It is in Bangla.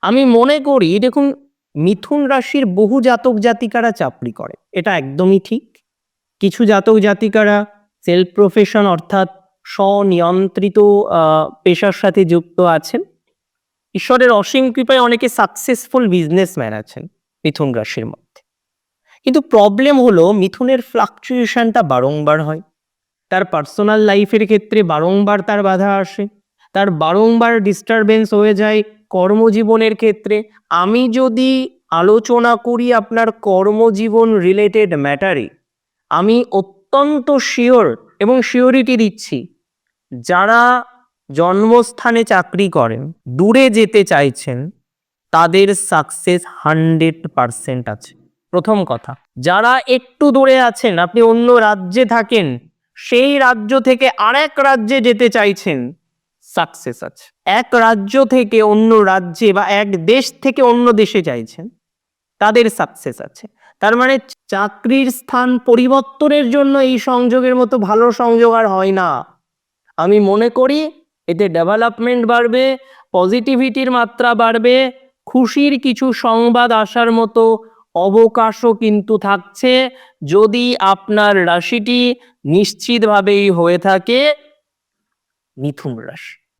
আমি মনে করি দেখুন, মিথুন রাশির বহু জাতক জাতিকারা চাকরি করে, এটা একদমই ঠিক। কিছু জাতক জাতিকারা সেলফ প্রফেশন অর্থাৎ স্বনিয়ন্ত্রিত পেশার সাথে যুক্ত আছেন। ঈশ্বরের অসীম কৃপায় অনেকে সাকসেসফুল বিজনেসম্যান আছেন মিথুন রাশির মধ্যে। কিন্তু প্রবলেম হলো মিথুনের ফ্লাকচুয়েশনটা বারংবার হয়, তার পার্সোনাল লাইফের ক্ষেত্রে বারংবার তার বাধা আসে, তার বারংবার ডিস্টারবেন্স হয়ে যায় কর্মজীবনের ক্ষেত্রে। আমি যদি আলোচনা করি আপনার কর্মজীবন রিলেটেড ম্যাটারে, আমি অত্যন্ত শিওর এবং শিওরিটি দিচ্ছি, যারা জন্মস্থানে চাকরি করেন, দূরে যেতে চাইছেন, তাদের সাকসেস 100% আছে। প্রথম কথা, যারা একটু দূরে আছেন, আপনি অন্য রাজ্যে থাকেন, সেই রাজ্য থেকে আরেক রাজ্যে যেতে চাইছেন, সাকসেস আছে। এক রাজ্য থেকে অন্য রাজ্যে বা এক দেশ থেকে অন্য দেশে চাইছেন, তাদের সাকসেস আছে। তার মানে চাকরির স্থান পরিবর্তনের জন্য এই সংযোগের মতো ভালো সংযোগ আর হয় না। আমি মনে করি এতে ডেভেলপমেন্ট বাড়বে, পজিটিভিটির মাত্রা বাড়বে, খুশির কিছু সংবাদ আসার মতো অবকাশও কিন্তু থাকছে, যদি আপনার রাশিটি নিশ্চিতভাবেই হয়ে থাকে মিথুন রাশি।